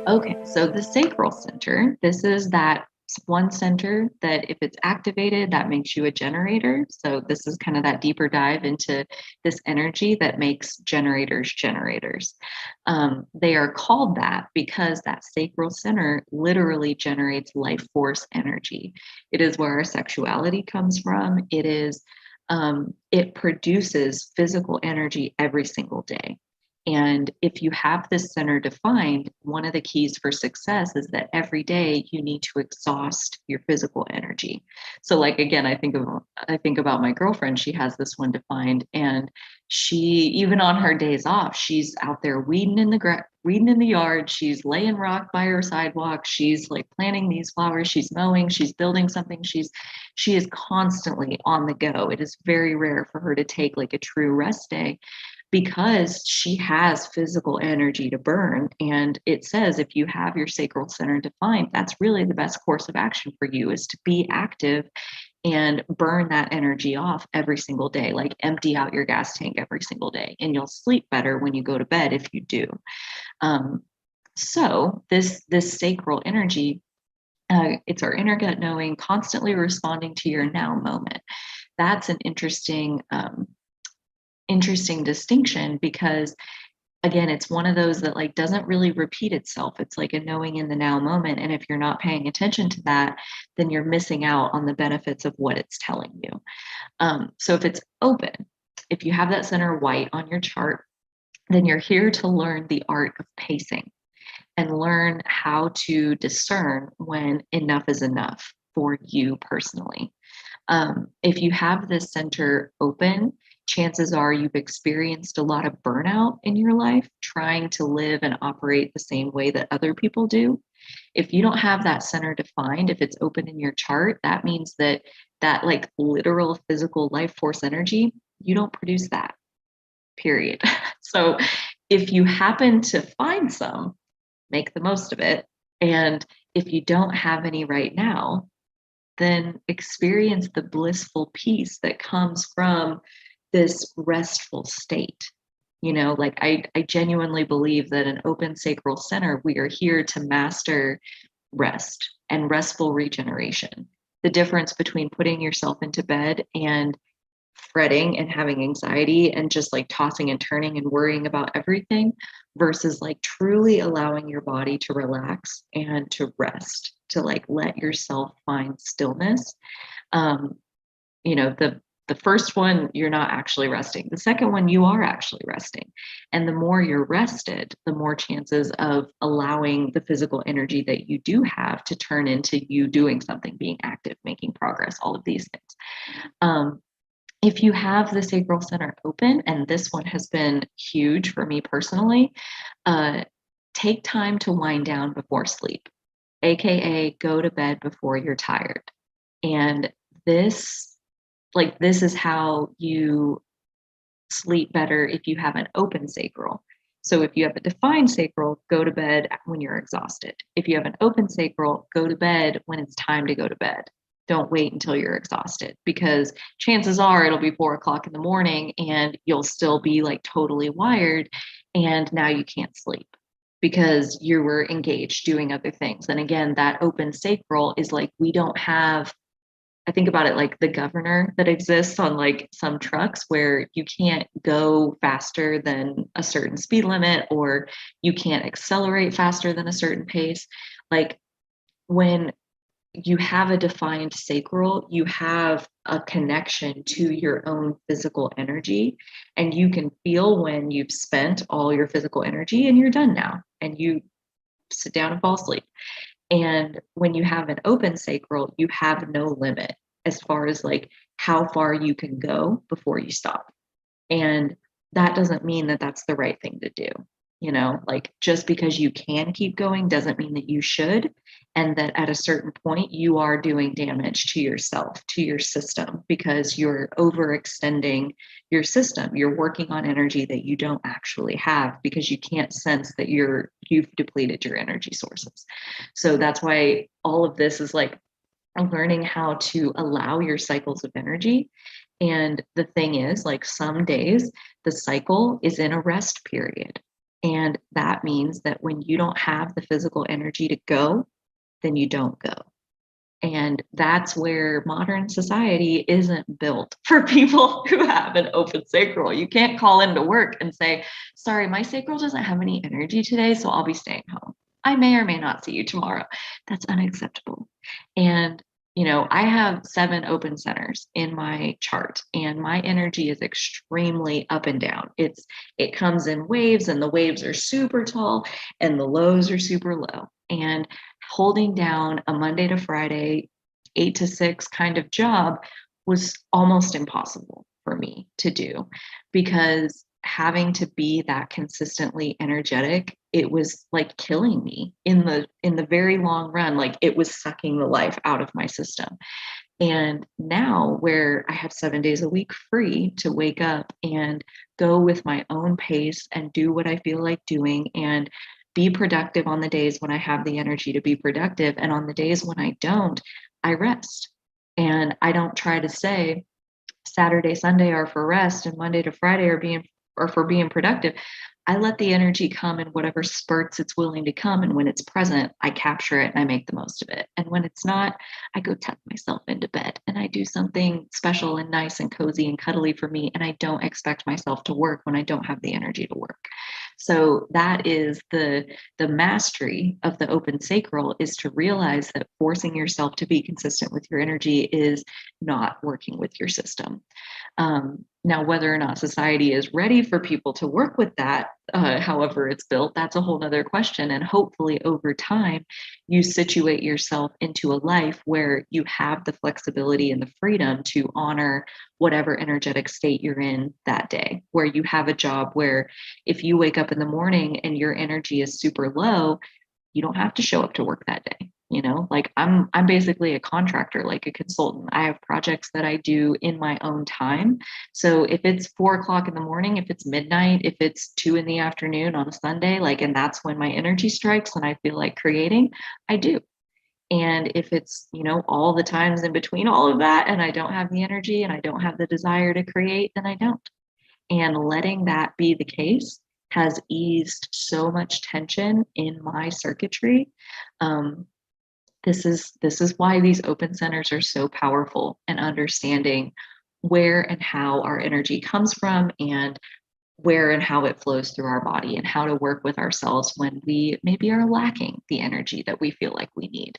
Okay, so the sacral center, this is that one center that if it's activated, that makes you a generator. So this is kind of that deeper dive into this energy that makes generators generators. They are called that because that sacral center literally generates life force energy. It is where our sexuality comes from. It produces physical energy every single day. And if you have this center defined, one of the keys for success is that every day you need to exhaust your physical energy. So like again, I think about my girlfriend, she has this one defined, and she, even on her days off, she's out there weeding in the yard, she's laying rock by her sidewalk, she's like planting these flowers, she's mowing, she's building something, she is constantly on the go. It is very rare for her to take like a true rest day because she has physical energy to burn. And it says if you have your sacral center defined, that's really the best course of action for you, is to be active and burn that energy off every single day, like empty out your gas tank every single day. And you'll sleep better when you go to bed if you do. So this sacral energy, it's our inner gut knowing, constantly responding to your now moment. That's an interesting distinction, because again, it's one of those that like doesn't really repeat itself. It's like a knowing in the now moment, and if you're not paying attention to that, then you're missing out on the benefits of what it's telling you. So if it's open, if you have that center white on your chart, then you're here to learn the art of pacing and learn how to discern when enough is enough for you personally. If you have this center open, chances are you've experienced a lot of burnout in your life trying to live and operate the same way that other people do. If you don't have that center defined, if it's open in your chart, that means that like literal physical life force energy, you don't produce that, period. So if you happen to find some, make the most of it. And if you don't have any right now, then experience the blissful peace that comes from this restful state. You know, like I genuinely believe that an open sacral center, we are here to master rest and restful regeneration. The difference between putting yourself into bed and fretting and having anxiety and just like tossing and turning and worrying about everything versus like truly allowing your body to relax and to rest, to like let yourself find stillness. um you know, the first one, you're not actually resting. The second one, you are actually resting. And the more you're rested, the more chances of allowing the physical energy that you do have to turn into you doing something, being active, making progress, all of these things. If you have the sacral center open, and this one has been huge for me personally, uh, take time to wind down before sleep, AKA go to bed before you're tired. And this, this is how you sleep better if you have an open sacral. So if you have a defined sacral, go to bed when you're exhausted. If you have an open sacral, go to bed when it's time to go to bed. Don't wait until you're exhausted, because chances are it'll be 4 o'clock in the morning and you'll still be like totally wired. And now you can't sleep because you were engaged doing other things. And again, that open sacral is like, we don't have, I think about it like the governor that exists on like some trucks where you can't go faster than a certain speed limit, or you can't accelerate faster than a certain pace. Like when you have a defined sacral, you have a connection to your own physical energy, and you can feel when you've spent all your physical energy and you're done now, and you sit down and fall asleep. And when you have an open sacral, you have no limit as far as like how far you can go before you stop. And that doesn't mean that that's the right thing to do. You know, like just because you can keep going doesn't mean that you should. And that at a certain point, you are doing damage to yourself, to your system, because you're overextending your system. You're working on energy that you don't actually have because you can't sense that you've depleted your energy sources. So that's why all of this is like learning how to allow your cycles of energy. And the thing is, like some days, the cycle is in a rest period. And that means that when you don't have the physical energy to go, then you don't go. And that's where modern society isn't built for people who have an open sacral. You can't call into work and say, sorry, my sacral doesn't have any energy today, so I'll be staying home. I may or may not see you tomorrow. That's unacceptable. And I have 7 open centers in my chart, and my energy is extremely up and down. It comes in waves, and the waves are super tall and the lows are super low. And holding down a Monday to Friday, 8 to 6 kind of job was almost impossible for me to do, because having to be that consistently energetic, it was like killing me in the very long run. Like, it was sucking the life out of my system. And now, where I have 7 days a week free to wake up and go with my own pace and do what I feel like doing and be productive on the days when I have the energy to be productive, and on the days when I don't, I rest. And I don't try to say Saturday, Sunday are for rest and Monday to Friday are for being productive. I let the energy come in whatever spurts it's willing to come. And when it's present, I capture it and I make the most of it. And when it's not, I go tuck myself into bed and I do something special and nice and cozy and cuddly for me. And I don't expect myself to work when I don't have the energy to work. So that is the mastery of the open sacral, is to realize that forcing yourself to be consistent with your energy is not working with your system. Now, whether or not society is ready for people to work with that, however it's built, that's a whole nother question. And hopefully over time, you situate yourself into a life where you have the flexibility and the freedom to honor whatever energetic state you're in that day, where you have a job where if you wake up in the morning and your energy is super low, you don't have to show up to work that day. Like, I'm basically a contractor, like a consultant. I have projects that I do in my own time. So if it's 4 o'clock in the morning, if it's midnight, if it's 2 in the afternoon on a Sunday, and that's when my energy strikes and I feel like creating, I do. And if it's, all the times in between all of that and I don't have the energy and I don't have the desire to create, then I don't. And letting that be the case has eased so much tension in my circuitry. This is why these open centers are so powerful, and understanding where and how our energy comes from, and where and how it flows through our body, and how to work with ourselves when we maybe are lacking the energy that we feel like we need.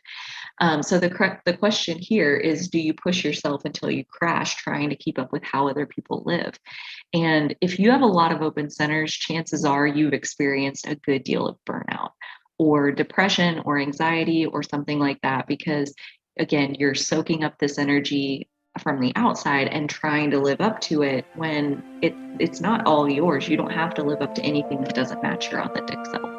So the question here is, do you push yourself until you crash trying to keep up with how other people live? And if you have a lot of open centers, chances are you've experienced a good deal of burnout or depression or anxiety or something like that, because again, you're soaking up this energy from the outside and trying to live up to it when it's not all yours. You don't have to live up to anything that doesn't match your authentic self.